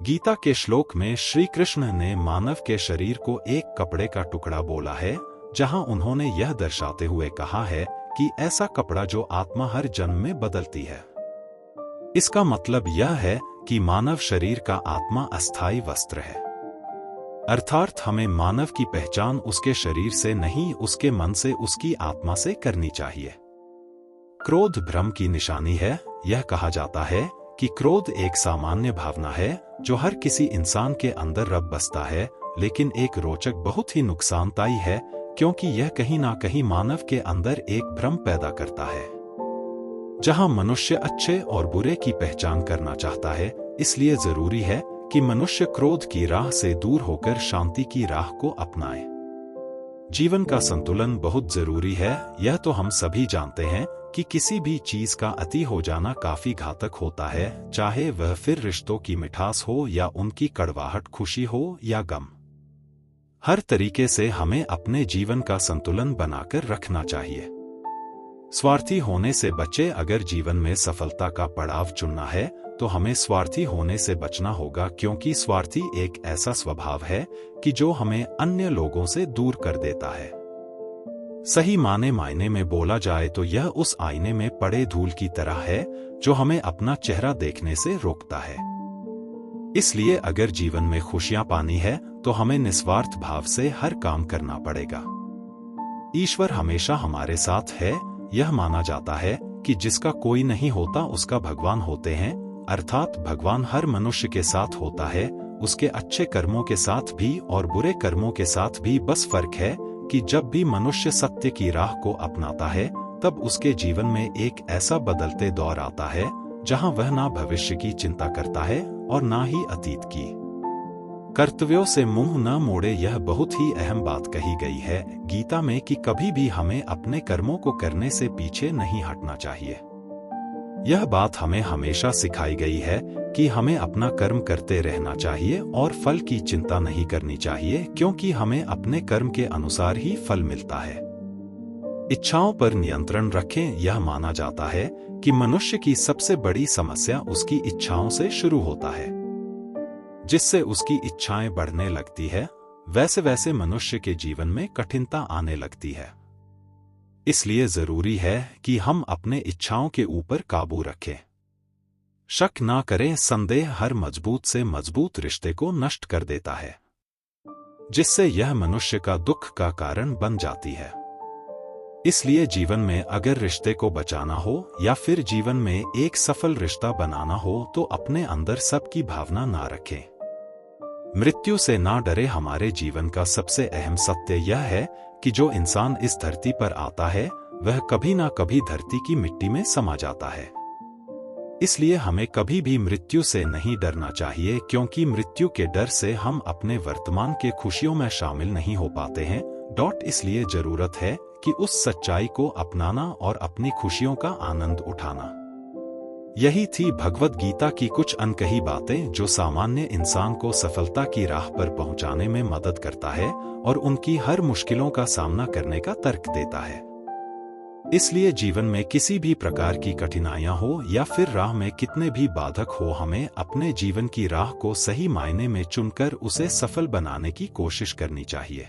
गीता के श्लोक में श्री कृष्ण ने मानव के शरीर को एक कपड़े का टुकड़ा बोला है, जहां उन्होंने यह दर्शाते हुए कहा है कि ऐसा कपड़ा जो आत्मा हर जन्म में बदलती है। इसका मतलब यह है कि मानव शरीर का आत्मा अस्थायी वस्त्र है, अर्थात हमें मानव की पहचान उसके शरीर से नहीं, उसके मन से, उसकी आत्मा से करनी चाहिए। क्रोध भ्रम की निशानी है। यह कहा जाता है कि क्रोध एक सामान्य भावना है जो हर किसी इंसान के अंदर रब बसता है, लेकिन एक रोचक, बहुत ही नुकसानदायी है, क्योंकि यह कहीं ना कहीं मानव के अंदर एक भ्रम पैदा करता है। जहां मनुष्य अच्छे और बुरे की पहचान करना चाहता है, इसलिए जरूरी है कि मनुष्य क्रोध की राह से दूर होकर शांति की राह को अपनाए। जीवन का संतुलन बहुत जरूरी है। यह तो हम सभी जानते हैं कि किसी भी चीज का अति हो जाना काफी घातक होता है, चाहे वह फिर रिश्तों की मिठास हो या उनकी कड़वाहट, खुशी हो या गम। हर तरीके से हमें अपने जीवन का संतुलन बनाकर रखना चाहिए। स्वार्थी होने से बचे। अगर जीवन में सफलता का पड़ाव चुनना है तो हमें स्वार्थी होने से बचना होगा, क्योंकि स्वार्थी एक ऐसा स्वभाव है कि जो हमें अन्य लोगों से दूर कर देता है। सही मायने में बोला जाए तो यह उस आईने में पड़े धूल की तरह है जो हमें अपना चेहरा देखने से रोकता है। इसलिए अगर जीवन में खुशियां पानी है तो हमें निस्वार्थ भाव से हर काम करना पड़ेगा। ईश्वर हमेशा हमारे साथ है। यह माना जाता है कि जिसका कोई नहीं होता उसका भगवान होते हैं, अर्थात भगवान हर मनुष्य के साथ होता है, उसके अच्छे कर्मों के साथ भी और बुरे कर्मों के साथ भी। बस फर्क है कि जब भी मनुष्य सत्य की राह को अपनाता है, तब उसके जीवन में एक ऐसा बदलते दौर आता है जहां वह ना भविष्य की चिंता करता है और ना ही अतीत की। कर्तव्यों से मुंह न मोड़े, यह बहुत ही अहम बात कही गई है गीता में कि कभी भी हमें अपने कर्मों को करने से पीछे नहीं हटना चाहिए। यह बात हमें हमेशा सिखाई गई है कि हमें अपना कर्म करते रहना चाहिए और फल की चिंता नहीं करनी चाहिए, क्योंकि हमें अपने कर्म के अनुसार ही फल मिलता है। इच्छाओं पर नियंत्रण रखें। यह माना जाता है कि मनुष्य की सबसे बड़ी समस्या उसकी इच्छाओं से शुरू होता है। जिससे उसकी इच्छाएं बढ़ने लगती है, वैसे वैसे मनुष्य के जीवन में कठिनता आने लगती है। इसलिए जरूरी है कि हम अपने इच्छाओं के ऊपर काबू रखें। शक ना करें, संदेह हर मजबूत से मजबूत रिश्ते को नष्ट कर देता है, जिससे यह मनुष्य का दुख का कारण बन जाती है। इसलिए जीवन में अगर रिश्ते को बचाना हो या फिर जीवन में एक सफल रिश्ता बनाना हो तो अपने अंदर सबकी भावना ना रखें। मृत्यु से ना डरे। हमारे जीवन का सबसे अहम सत्य यह है कि जो इंसान इस धरती पर आता है वह कभी ना कभी धरती की मिट्टी में समा जाता है। इसलिए हमें कभी भी मृत्यु से नहीं डरना चाहिए, क्योंकि मृत्यु के डर से हम अपने वर्तमान के खुशियों में शामिल नहीं हो पाते हैं। इसलिए जरूरत है कि उस सच्चाई को अपनाना और अपनी खुशियों का आनंद उठाना। यही थी भगवद गीता की कुछ अनकही बातें जो सामान्य इंसान को सफलता की राह पर पहुंचाने में मदद करता है और उनकी हर मुश्किलों का सामना करने का तर्क देता है। इसलिए जीवन में किसी भी प्रकार की कठिनाइयां हो या फिर राह में कितने भी बाधक हो, हमें अपने जीवन की राह को सही मायने में चुनकर उसे सफल बनाने की कोशिश करनी चाहिए।